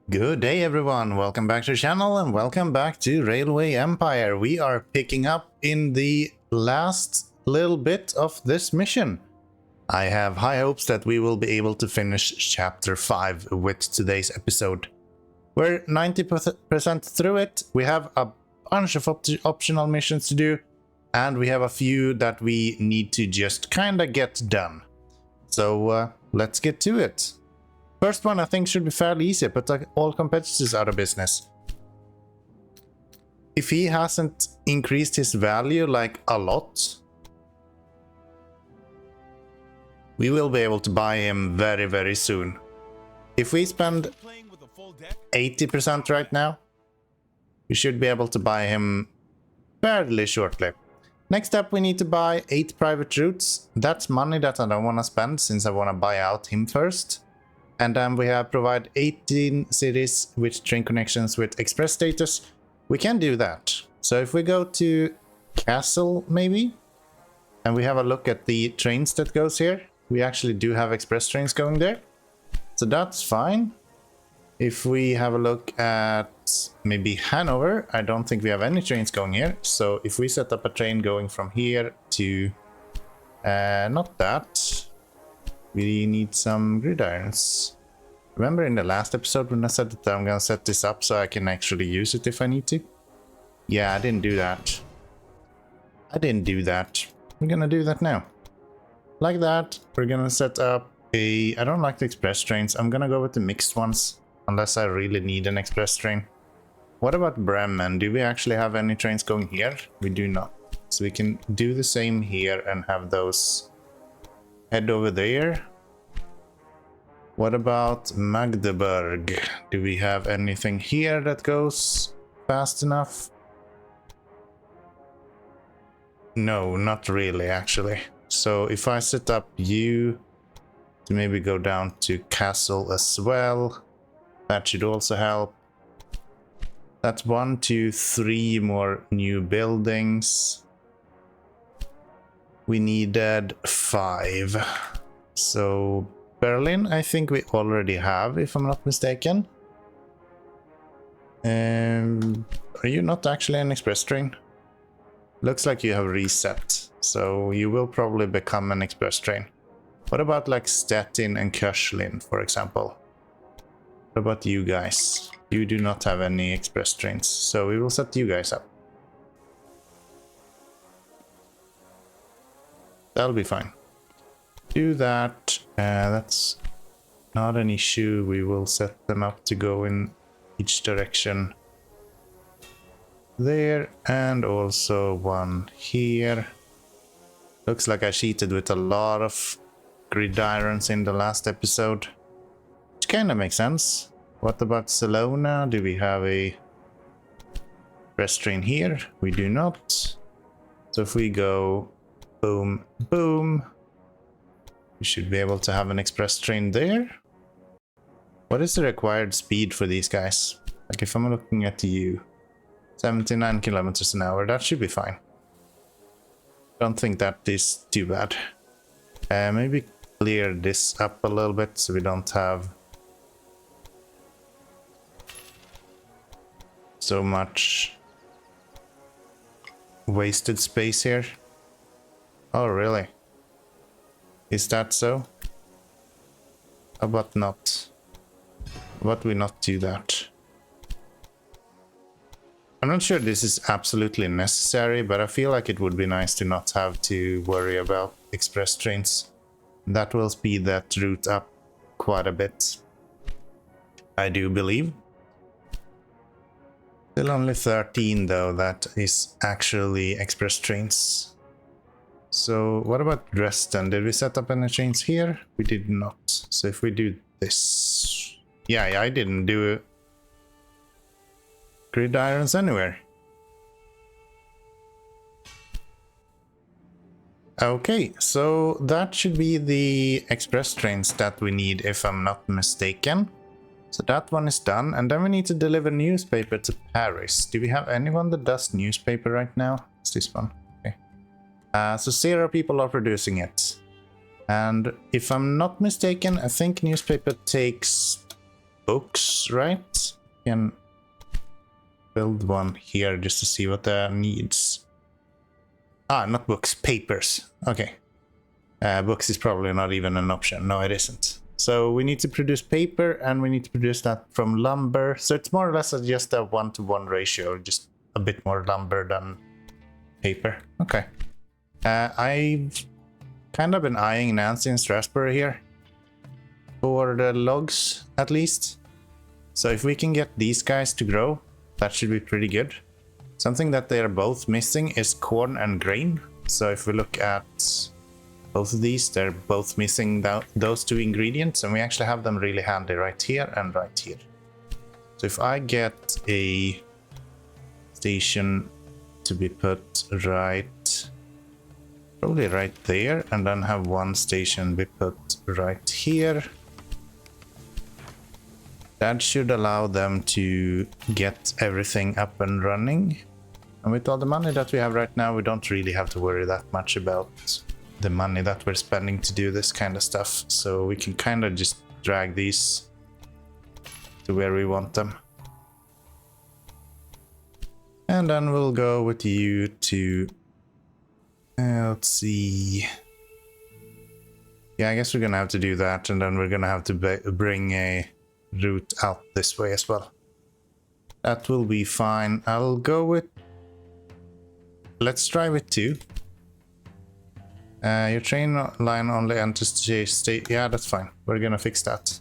Good day everyone, welcome back to the channel and welcome back to Railway Empire. We are picking up in the last little bit of this mission. I have high hopes that we will be able to finish chapter 5 with today's episode. We're 90% through it, we have a bunch of optional missions to do, and we have a few that we need to just kinda get done. So let's get to it. First one I think should be fairly easy, but all competitors out of business. If he hasn't increased his value like a lot, we will be able to buy him very soon. If we spend 80% right now, we should be able to buy him fairly shortly. Next up we need to buy 8 private routes. That's money that I don't want to spend since I want to buy out him first. And then we have provide 18 cities with train connections with express status. We can do that. So if we go to Castle maybe, and we have a look at the trains that goes here, we actually do have express trains going there. So that's fine. If we have a look at maybe Hanover, I don't think we have any trains going here. So if we set up a train going from here to, not that, we need some gridirons. Remember in the last episode when I said that I'm gonna set this up so I can actually use it if I need to? Yeah, I didn't do that. We're gonna do that now. Like that, we're gonna set up a... I don't like the express trains. I'm gonna go with the mixed ones, unless I really need an express train. What about Bremen? Do we actually have any trains going here? We do not. So we can do the same here and have those head over there. What about Magdeburg? Do we have anything here that goes fast enough? No, not really actually. So if I set up you to maybe go down to Castle as well, that should also help. That's 1, 2, 3 more new buildings. We needed 5. So Berlin, I think we already have, if I'm not mistaken. Are you not actually an express train? Looks like you have reset, so you will probably become an express train. What about like Stettin and Köchlin, for example? What about you guys? You do not have any express trains, so we will set you guys up. That'll be fine. Do that. That's not an issue. We will set them up to go in each direction. There, and also one here. Looks like I cheated with a lot of gridirons in the last episode, which kind of makes sense. What about Salona? Do we have a express train here? We do not. So if we go boom, boom, we should be able to have an express train there. What is the required speed for these guys? Like if I'm looking at you, 79 kilometers an hour, that should be fine. Don't think that is too bad. Maybe clear this up a little bit so we don't have so much wasted space here. Oh, really? Is that so? How about not? How about we not do that? I'm not sure this is absolutely necessary, but I feel like it would be nice to not have to worry about express trains. That will speed that route up quite a bit, I do believe. Still only 13 though that is actually express trains. So what about Dresden? Did we set up any trains here? We did not. So if we do this... Yeah, I didn't do gridirons anywhere. Okay, so that should be the express trains that we need if I'm not mistaken. So that one is done, and then we need to deliver newspaper to Paris. Do we have anyone that does newspaper right now? It's this one. Okay. So 0 people are producing it. And if I'm not mistaken, I think newspaper takes books, right? can build one here just to see what that needs. Ah, not books, papers. Okay. Books is probably not even an option. No, it isn't. So we need to produce paper and we need to produce that from lumber. So it's more or less just a 1-to-1 ratio, just a bit more lumber than paper. Okay. I've kind of been eyeing Nancy and Strasbourg here for the logs at least. So if we can get these guys to grow, that should be pretty good. Something that they're both missing is corn and grain. So if we look at both of these, they're both missing those two ingredients, and we actually have them really handy right here and right here. So if I get a station to be put probably right there, and then have one station be put right here, that should allow them to get everything up and running. And with all the money that we have right now, we don't really have to worry that much about the money that we're spending to do this kind of stuff. So we can kind of just drag these to where we want them. And then we'll go with you to, let's see. Yeah, I guess we're gonna have to do that, and then we're gonna have to bring a route out this way as well. That will be fine. I'll go with, let's try with 2. Your train line only enters state. Yeah, that's fine. We're gonna fix that.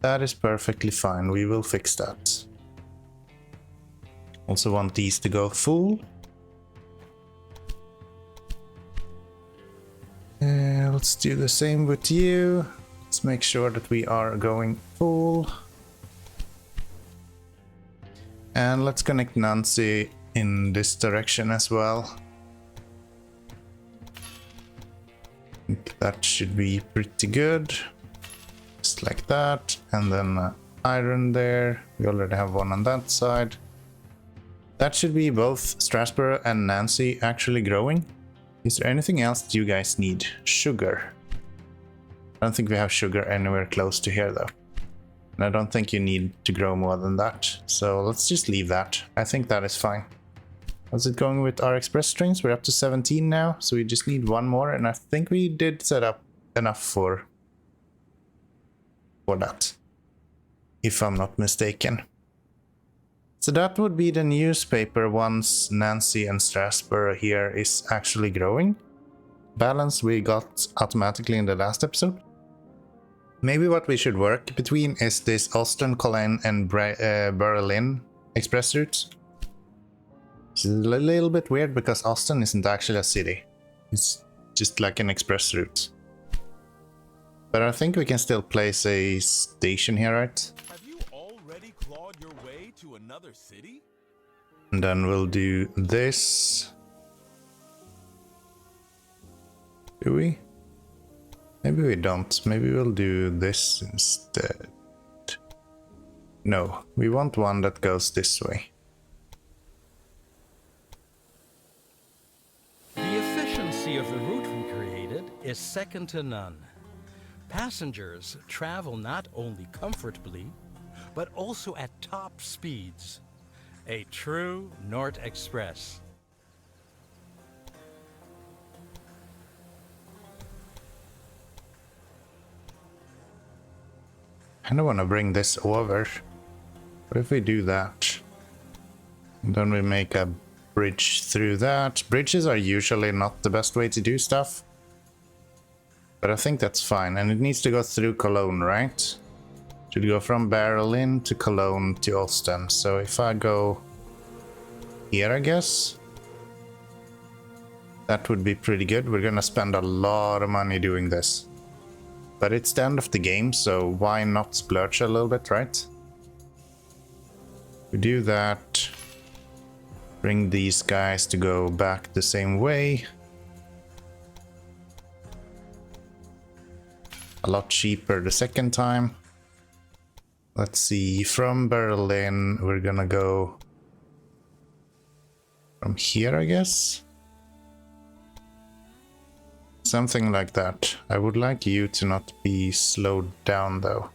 That is perfectly fine. We will fix that. Also want these to go full. Let's do the same with you. Let's make sure that we are going full. And let's connect Nancy in this direction as well. I think that should be pretty good. Just like that. And then iron there. We already have one on that side. That should be both Strasbourg and Nancy actually growing. Is there anything else that you guys need? Sugar. I don't think we have sugar anywhere close to here though. And I don't think you need to grow more than that. So let's just leave that. I think that is fine. How's it going with our express trains? We're up to 17 now, so we just need one more, and I think we did set up enough for that, if I'm not mistaken. So that would be the newspaper once Nancy and Strasbourg here is actually growing. Balance we got automatically in the last episode. Maybe what we should work between is this Ostend, Cologne and Berlin express routes. It's a little bit weird because Ostend isn't actually a city. It's just like an express route. But I think we can still place a station here, right? Have you already clawed your way to another city? And then we'll do this. Do we? Maybe we don't. Maybe we'll do this instead. No, we want one that goes this way. The efficiency of the route we created is second to none. Passengers travel not only comfortably, but also at top speeds. A true Nord Express. I don't want to bring this over. What if we do that? And then we make a bridge through that. Bridges are usually not the best way to do stuff. But I think that's fine. And it needs to go through Cologne, right? Should go from Berlin to Cologne to Ostend. So if I go here, I guess, that would be pretty good. We're gonna spend a lot of money doing this. But it's the end of the game, so why not splurge a little bit, right? We do that. Bring these guys to go back the same way. A lot cheaper the second time. Let's see, from Berlin, we're gonna go from here, I guess. Something like that. I would like you to not be slowed down though.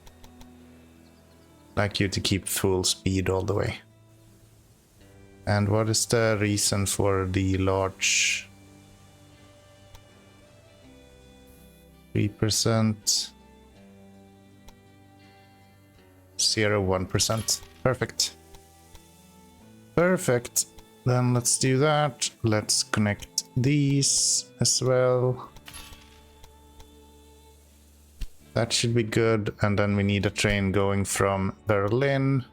like you to keep full speed all the way. And what is the reason for the large 3%? 0.1%. Perfect. Perfect. Then let's do that. Let's connect these as well. That should be good. And then we need a train going from Berlin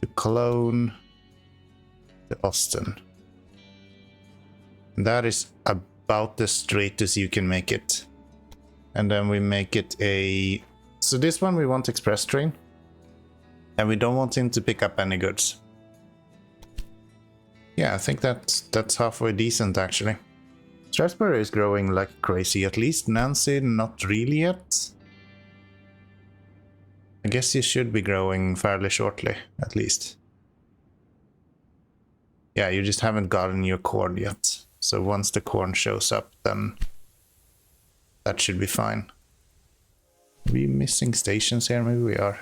to Cologne to Ostend. And that is about the straightest you can make it. And then we make it a... So this one we want express train. And we don't want him to pick up any goods. Yeah, I think that's halfway decent actually. Strasbourg is growing like crazy at least. Nancy, not really yet. I guess you should be growing fairly shortly, at least. Yeah, you just haven't gotten your corn yet. So once the corn shows up, then that should be fine. Are we missing stations here? Maybe we are.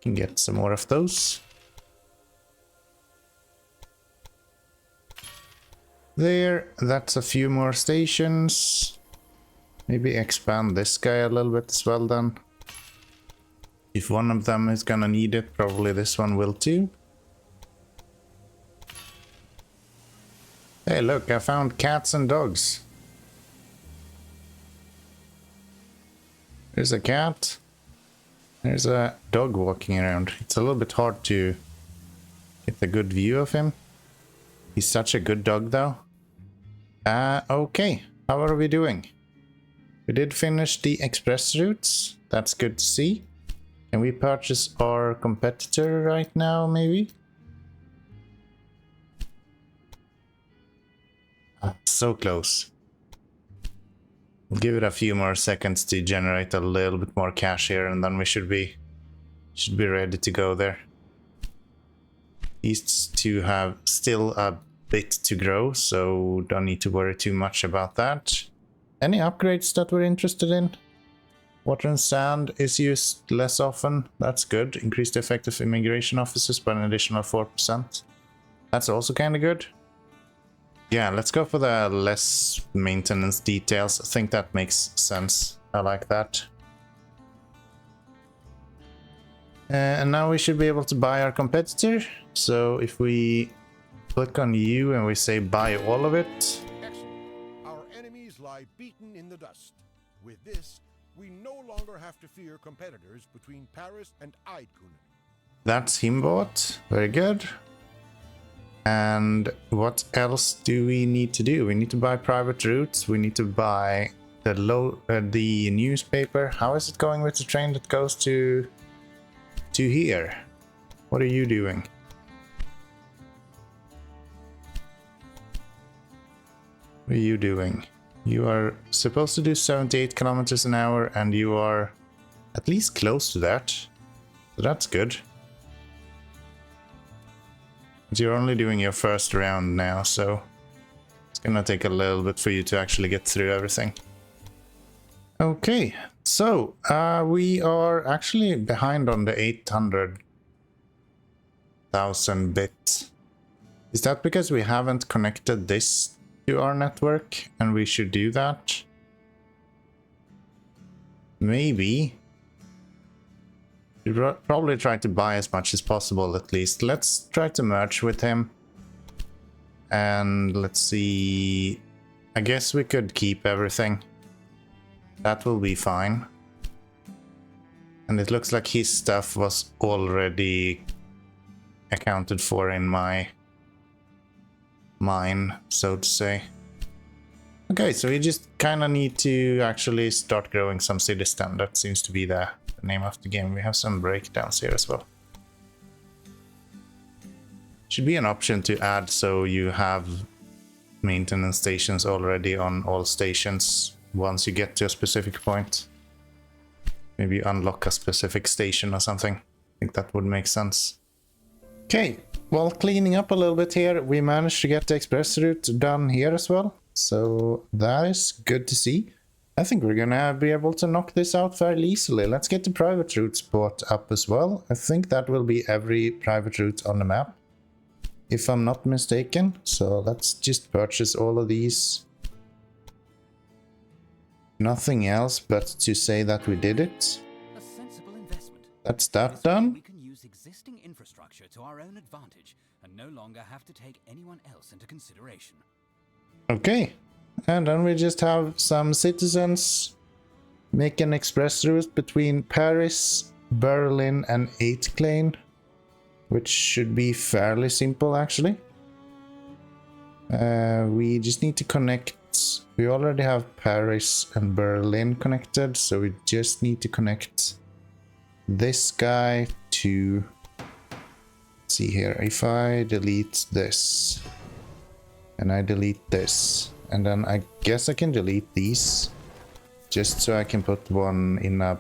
Can get some more of those. There, that's a few more stations. Maybe expand this guy a little bit as well then. If one of them is gonna need it, probably this one will too. Hey look, I found cats and dogs. There's a cat. There's a dog walking around. It's a little bit hard to get a good view of him. He's such a good dog though. Okay, how are we doing? We did finish the express routes. That's good to see. Can we purchase our competitor right now, maybe? So close. We'll give it a few more seconds to generate a little bit more cash here, and then we should be ready to go there. These two have still a bit to grow, so don't need to worry too much about that. Any upgrades that we're interested in? Water and sand is used less often. That's good. Increase the effective immigration officers by an additional 4%. That's also kind of good. Yeah, let's go for the less maintenance details. I think that makes sense. I like that. And now we should be able to buy our competitor. So if we click on you and we say buy all of it. Excellent. Our enemies lie beaten in the dust. With this, we no longer have to fear competitors between Paris and Eydtkuhnen. That's him bought. Very good. And what else do we need to do? We need to buy private routes. We need to buy the newspaper. How is it going with the train that goes to here? What are you doing? What are you doing? You are supposed to do 78 kilometers an hour, and you are at least close to that. So that's good. But you're only doing your first round now, so it's gonna take a little bit for you to actually get through everything. Okay, so we are actually behind on the 800,000 bit. Is that because we haven't connected this to our network, and we should do that? Maybe. We'll probably try to buy as much as possible at least. Let's try to merge with him. And let's see. I guess we could keep everything. That will be fine. And it looks like his stuff was already accounted for in my mine, so to say. Okay, so we just kind of need to actually start growing some cities then. That seems to be the name of the game. We have some breakdowns here as well. Should be an option to add so you have maintenance stations already on all stations once you get to a specific point. Maybe unlock a specific station or something. I think that would make sense. Okay, well, cleaning up a little bit here, we managed to get the express route done here as well. So that is good to see. I think we're gonna be able to knock this out fairly easily. Let's get the private routes bought up as well. I think that will be every private route on the map, if I'm not mistaken. So let's just purchase all of these. Nothing else but to say that we did it. A sensible investment. That's that done. We can use existing infrastructure to our own advantage and no longer have to take anyone else into consideration. Okay. And then we just have some citizens make an express route between Paris, Berlin and Eydtkuhnen, which should be fairly simple actually. We just need to connect. We already have Paris and Berlin connected, so we just need to connect this guy to... Let's see here, if I delete this and I delete this, and then I guess I can delete these just so I can put one in a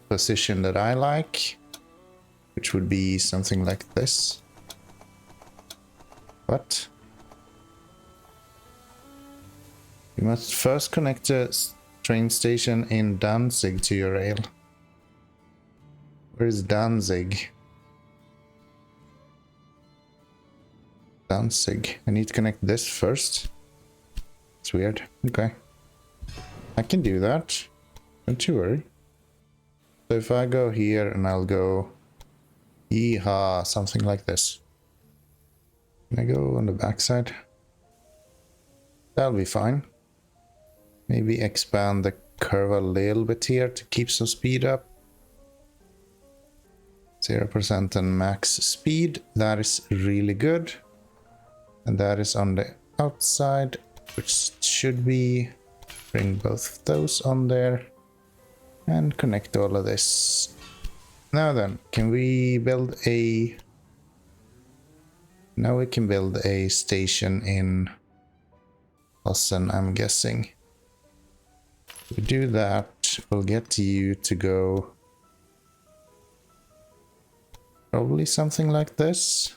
position that I like, which would be something like this. What? You must first connect a train station in Danzig to your rail. Where is Danzig? Danzig. I need to connect this first. It's weird. Okay. I can do that. Don't you worry. So if I go here and I'll go... Yeehaw, something like this. Can I go on the backside? That'll be fine. Maybe expand the curve a little bit here to keep some speed up. 0% and max speed. That is really good. And that is on the outside, which should be... Bring both of those on there. And connect all of this. Now then, can we build a... Now we can build a station in Ostend, I'm guessing. If we do that, we'll get you to go probably something like this.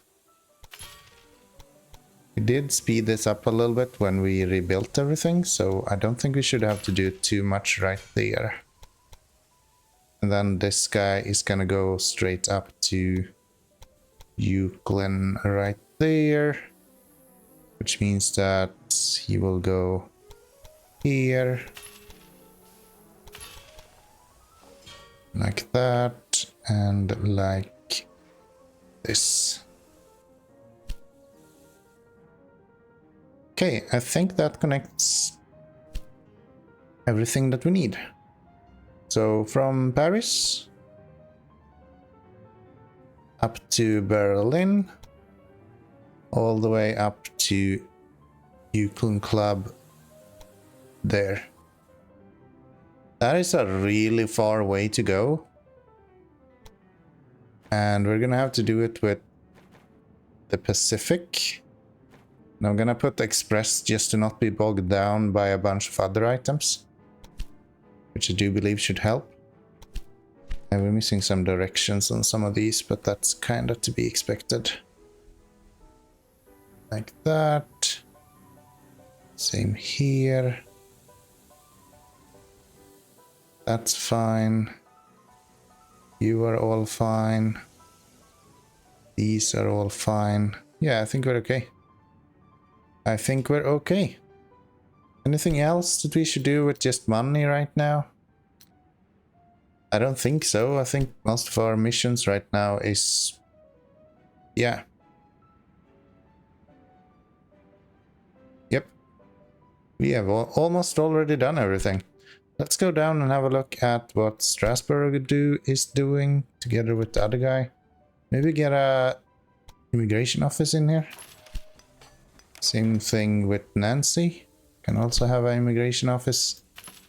We did speed this up a little bit when we rebuilt everything, so I don't think we should have to do too much right there. And then this guy is gonna go straight up to Eydtkuhnen right there, which means that he will go here, like that, and like this. Okay, I think that connects everything that we need. So from Paris up to Berlin, all the way up to Eydtkuhnen Club there. That is a really far way to go. And we're gonna have to do it with the Pacific. And I'm gonna put Express just to not be bogged down by a bunch of other items, which I do believe should help. And we're missing some directions on some of these, but that's kind of to be expected. Like that. Same here. That's fine. You are all fine. These are all fine. Yeah, I think we're okay. I think we're okay. Anything else that we should do with just money right now? I don't think so. I think most of our missions right now is... Yeah. Yep. We have almost already done everything. Let's go down and have a look at what Strasbourg is doing together with the other guy. Maybe get a immigration office in here. Same thing with Nancy. Can also have an immigration office.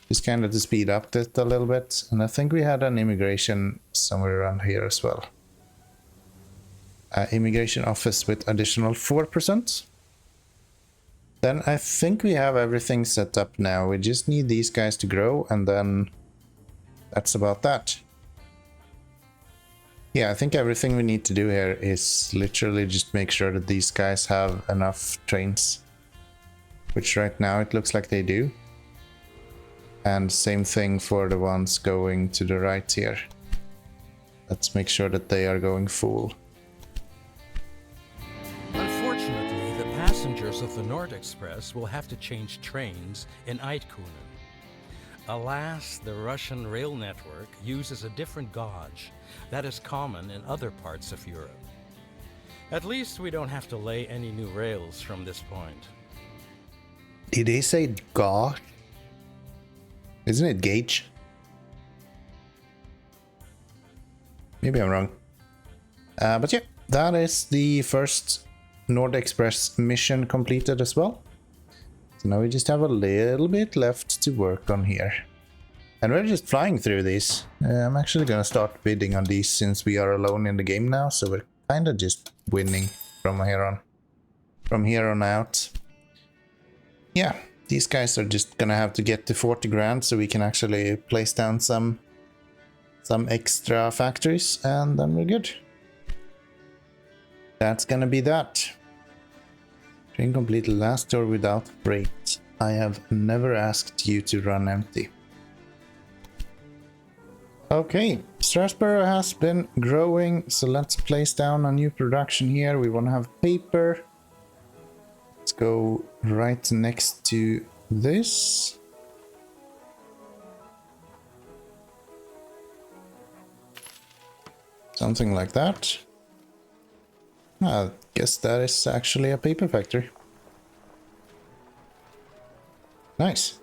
Just kind of to speed up it a little bit. And I think we had an immigration somewhere around here as well. Immigration office with additional 4%. Then I think we have everything set up now. We just need these guys to grow, and then that's about that. Yeah, I think everything we need to do here is literally just make sure that these guys have enough trains. Which right now it looks like they do. And same thing for the ones going to the right here. Let's make sure that they are going full. Unfortunately, the passengers of the Nord Express will have to change trains in Eydtkuhnen. Alas, the Russian rail network uses a different gauge that is common in other parts of Europe. At least we don't have to lay any new rails from this point. Did they say gauge? Isn't it gauge? Maybe I'm wrong. But yeah, that is the first Nord Express mission completed as well. So now we just have a little bit left to work on here. And we're just flying through these. I'm actually gonna start bidding on these since we are alone in the game now, so we're kind of just winning from here on out. Yeah, these guys are just gonna have to get to 40 grand so we can actually place down some extra factories, and then we're good. That's gonna be that. Train completed last tour without freight. I have never asked you to run empty. Okay, Strasbourg has been growing, so let's place down a new production here. We want to have paper. Let's go right next to this. Something like that. I guess that is actually a paper factory. Nice.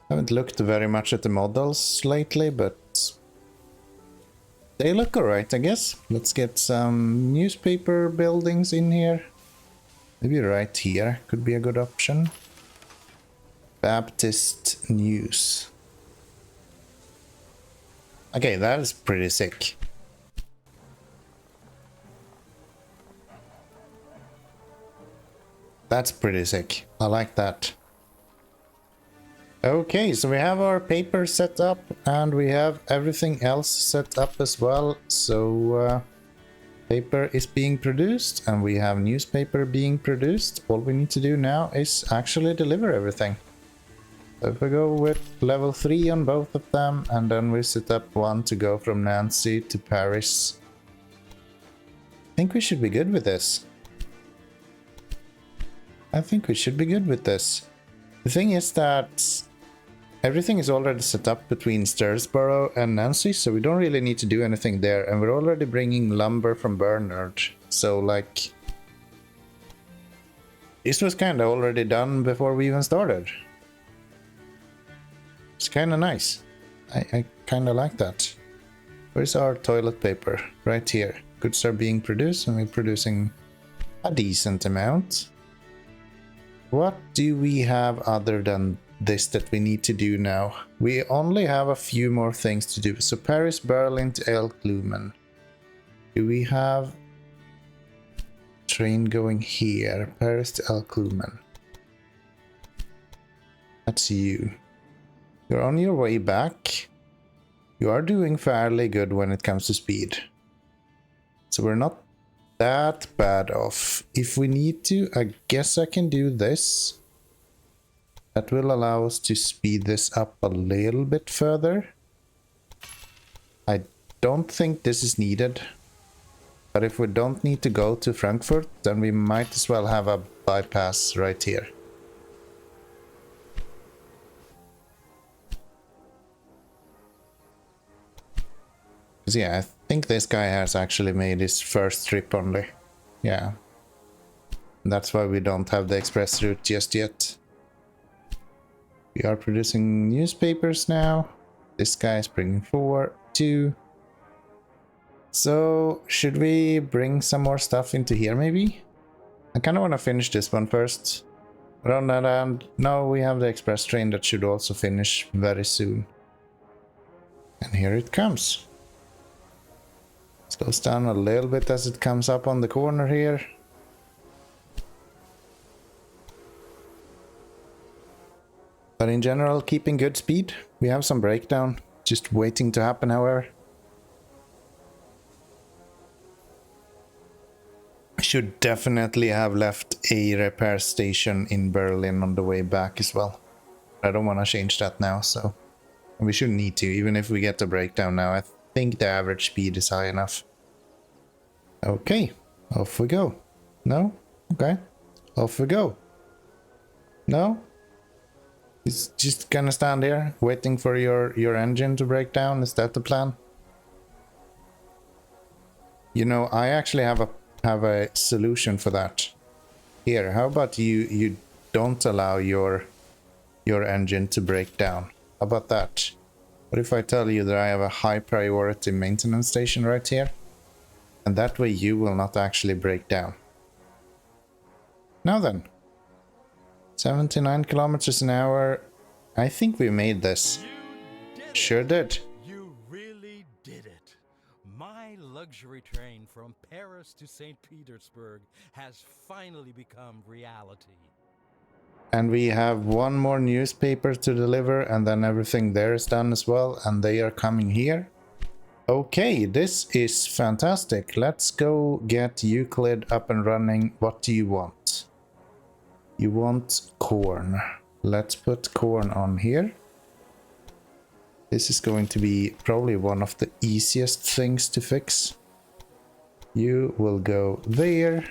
Haven't looked very much at the models lately, but they look alright, I guess. Let's get some newspaper buildings in here. Maybe right here could be a good option. Baptist News. Okay, that is pretty sick. That's pretty sick. I like that. Okay, so we have our paper set up and we have everything else set up as well. So paper is being produced and we have newspaper being produced. All we need to do now is actually deliver everything. So if we go with level 3 on both of them and then we set up one to go from Nancy to Paris. I think we should be good with this. I think we should be good with this. The thing is that everything is already set up between Strasbourg and Nancy, so we don't really need to do anything there. And we're already bringing lumber from Bernard. So, like, this was kind of already done before we even started. It's kind of nice. I kind of like that. Where's our toilet paper? Right here. Goods are being produced and we're producing a decent amount. What do we have other than this that we need to do now? We only have a few more things to do. So Paris, Berlin to Eydtkuhnen. Do we have train going here? Paris to Eydtkuhnen. That's you. You're on your way back. You are doing fairly good when it comes to speed. So we're not that bad off. If we need to, I guess I can do this. That will allow us to speed this up a little bit further. I don't think this is needed. But if we don't need to go to Frankfurt, then we might as well have a bypass right here. Because yeah, I think this guy has actually made his first trip only. Yeah. That's why we don't have the express route just yet. We are producing newspapers now. This guy is bringing 4, 2. So, should we bring some more stuff into here maybe? I kind of want to finish this one first. But on that end, no, we have the express train that should also finish very soon. And here it comes. Slows down a little bit as it comes up on the corner here. But in general, keeping good speed. We have some breakdown, just waiting to happen, however. Should definitely have left a repair station in Berlin on the way back as well. I don't want to change that now, so we shouldn't need to, even if we get the breakdown now. I think the average speed is high enough. Okay, off we go. No? Okay. Off we go. No? It's just gonna stand here, waiting for your engine to break down? Is that the plan? You know, I actually have a solution for that. Here, how about you don't allow your engine to break down? How about that? What if I tell you that I have a high priority maintenance station right here? And that way you will not actually break down. Now then. 79 kilometers an hour. I think we made this. You did Sure it. did. You really did it. My luxury train from Paris to St. Petersburg has finally become reality. And we have one more newspaper to deliver, and then everything there is done as well, and they are coming here. Okay, this is fantastic. Let's go get Euclid up and running. What do you want? You want corn. Let's put corn on here. This is going to be probably one of the easiest things to fix. You will go there.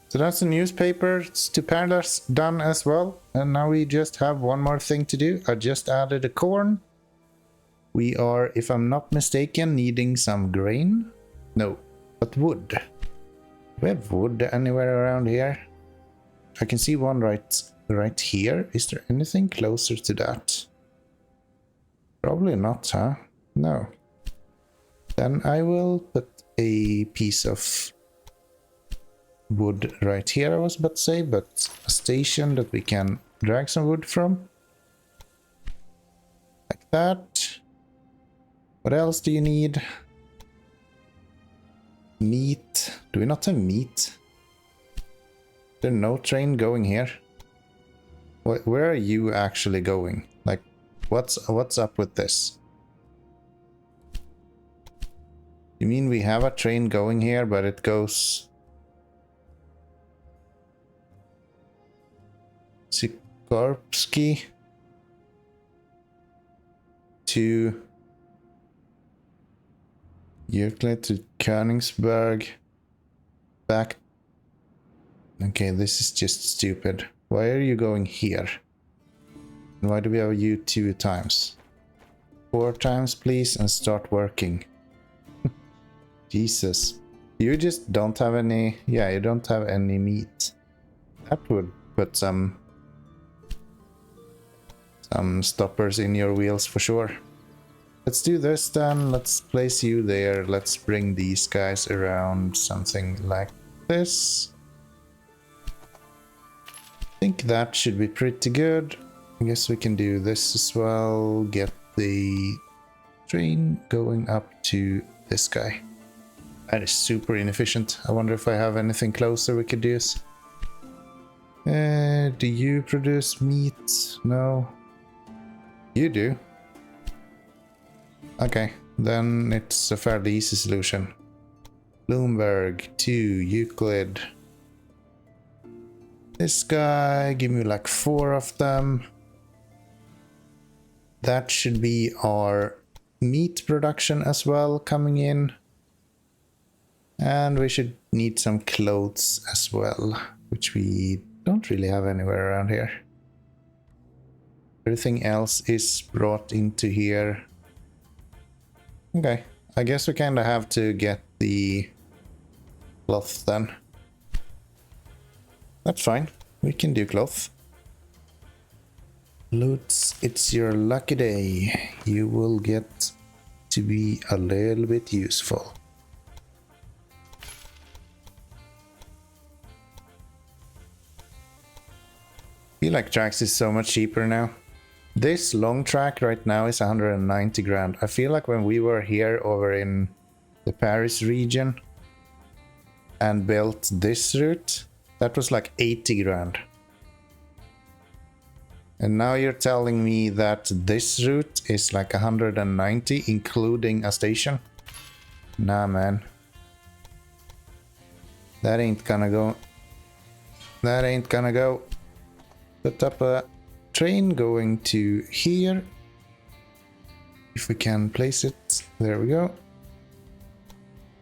So that's the newspapers to Paris done as well. And now we just have one more thing to do. I just added a corn. We are, if I'm not mistaken, needing some grain. No, but wood. Do we have wood anywhere around here? I can see one right here. Is there anything closer to that? Probably not, huh? No. Then I will put a piece of wood right here, I was about to say, but a station that we can drag some wood from. Like that. What else do you need? Meat. Do we not have meat? There's no train going here. Where are you actually going? Like, what's up with this? You mean we have a train going here, but it goes Sikorsky to Euclid to Königsberg back. Okay, this is just stupid. Why are you going here? And why do we have you 2 times? 4 times, please, and start working. Jesus. You just don't have any... Yeah, you don't have any meat. That would put some stoppers in your wheels for sure. Let's do this then. Let's place you there. Let's bring these guys around something like this. I think that should be pretty good. I guess we can do this as well. Get the train going up to this guy. That is super inefficient. I wonder if I have anything closer we could use. Do you produce meat? No. You do. Okay, then it's a fairly easy solution. Bloomberg to Euclid. This guy, give me like 4 of them. That should be our meat production as well coming in. And we should need some clothes as well, which we don't really have anywhere around here. Everything else is brought into here. Okay, I guess we kind of have to get the cloth then. That's fine, we can do cloth. Lutz, it's your lucky day. You will get to be a little bit useful. I feel like tracks is so much cheaper now. This long track right now is 190 grand. I feel like when we were here over in the Paris region and built this route, that was like 80 grand. And now you're telling me that this route is like 190, including a station? Nah, man. That ain't gonna go. That ain't gonna go. Put up a train going to here. If we can place it, there we go.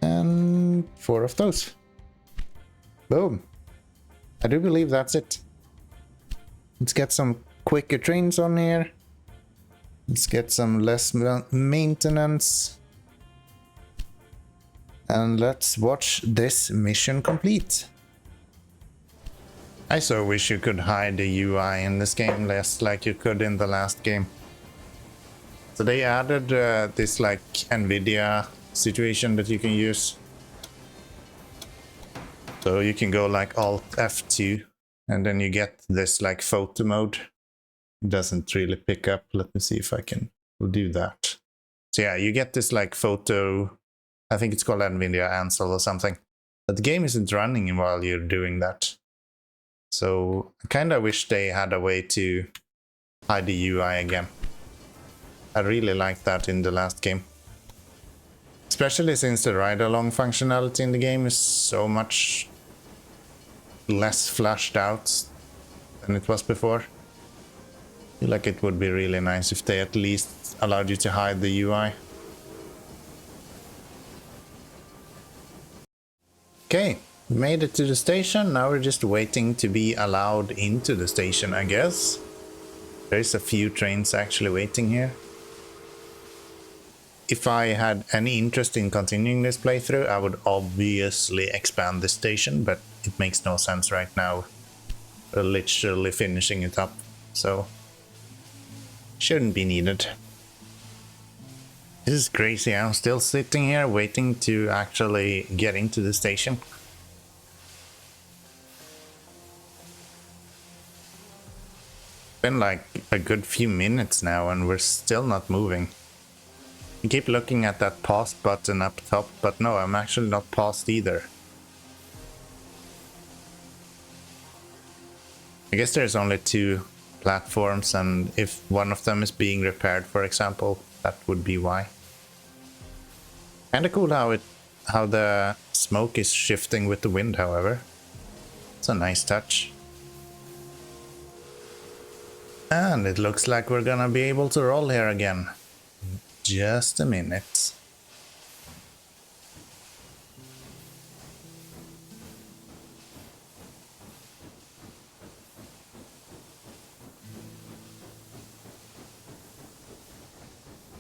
And 4 of those. Boom. I do believe that's it. Let's get some quicker trains on here. Let's get some less maintenance. And let's watch this mission complete. I so wish you could hide the UI in this game less like you could in the last game. So they added this like NVIDIA situation that you can use. So you can go like Alt F2 and then you get this like photo mode. It doesn't really pick up. Let me see if I can do that. So yeah, you get this like photo, I think it's called NVIDIA Ansel or something. But the game isn't running while you're doing that. So I kind of wish they had a way to hide the UI again. I really liked that in the last game. Especially since the ride-along functionality in the game is so much less flashed out than it was before. I feel like it would be really nice if they at least allowed you to hide the UI. Okay, we made it to the station. Now we're just waiting to be allowed into the station, I guess. There's a few trains actually waiting here. If I had any interest in continuing this playthrough, I would obviously expand the station, but it makes no sense right now. We're literally finishing it up, so shouldn't be needed. This is crazy. I'm still sitting here waiting to actually get into the station. Been like a good few minutes now and we're still not moving. I keep looking at that pause button up top, but no, I'm actually not paused either. I guess there's only 2 platforms, and if one of them is being repaired, for example, that would be why. Kinda cool how the smoke is shifting with the wind, however. It's a nice touch. And it looks like we're gonna be able to roll here again. Just a minute.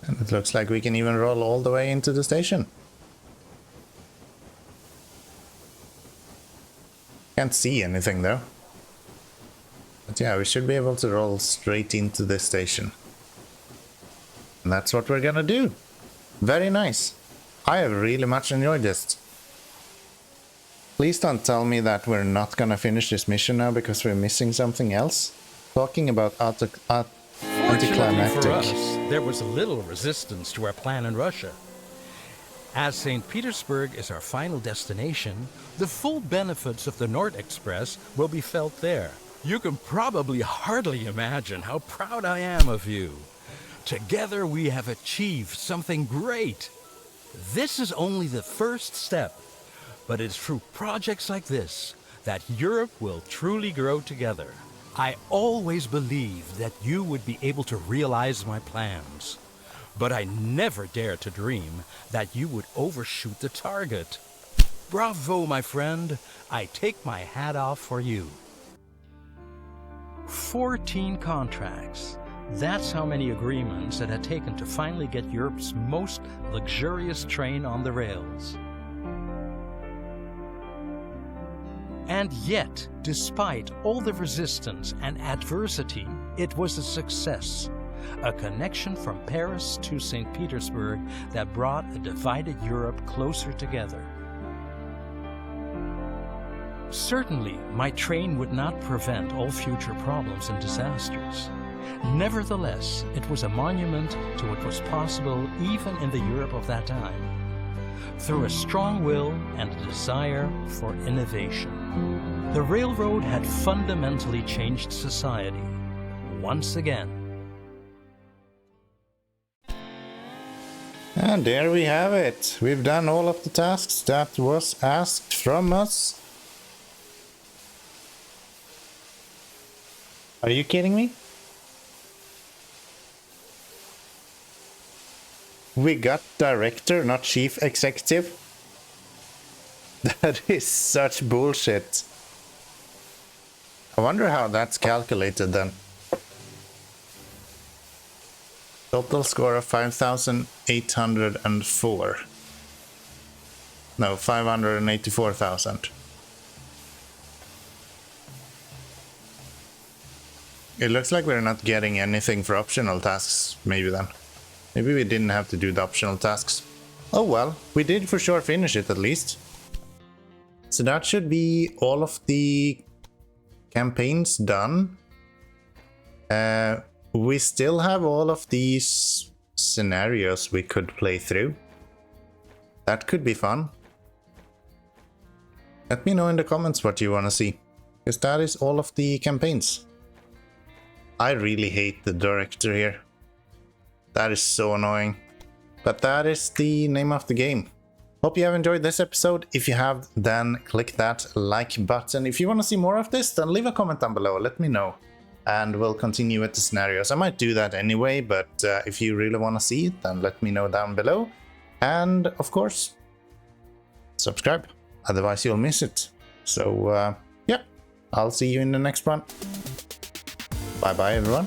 And it looks like we can even roll all the way into the station. Can't see anything though. But yeah, we should be able to roll straight into this station. And that's what we're gonna do. Very nice. I have really much enjoyed this. Please don't tell me that we're not gonna finish this mission now because we're missing something else. Talking about Fortunately anticlimactic. for us, there was little resistance to our plan in Russia. As St. Petersburg is our final destination, the full benefits of the Nord Express will be felt there. You can probably hardly imagine how proud I am of you. Together we have achieved something great. This is only the first step, but it's through projects like this that Europe will truly grow together. I always believed that you would be able to realize my plans, but I never dared to dream that you would overshoot the target. Bravo, my friend. I take my hat off for you. 14 contracts. That's how many agreements it had taken to finally get Europe's most luxurious train on the rails. And yet, despite all the resistance and adversity, it was a success. A connection from Paris to St. Petersburg that brought a divided Europe closer together. Certainly, my train would not prevent all future problems and disasters. Nevertheless, it was a monument to what was possible even in the Europe of that time, through a strong will and a desire for innovation. The railroad had fundamentally changed society, once again. And there we have it. We've done all of the tasks that was asked from us. Are you kidding me? We got director, not chief executive. That is such bullshit. I wonder how that's calculated then. Total score of 5,804. No, 584,000. It looks like we're not getting anything for optional tasks, maybe then. Maybe we didn't have to do the optional tasks. Oh well, we did for sure finish it at least. So that should be all of the campaigns done. We still have all of these scenarios we could play through. That could be fun. Let me know in the comments what you want to see, because that is all of the campaigns. I really hate the director here. That is so annoying. But that is the name of the game. Hope you have enjoyed this episode. If you have, then click that like button. If you want to see more of this, then leave a comment down below. Let me know. And we'll continue with the scenarios. I might do that anyway, but if you really want to see it, then let me know down below. And of course, subscribe. Otherwise you'll miss it. So yeah, I'll see you in the next one. Bye bye everyone.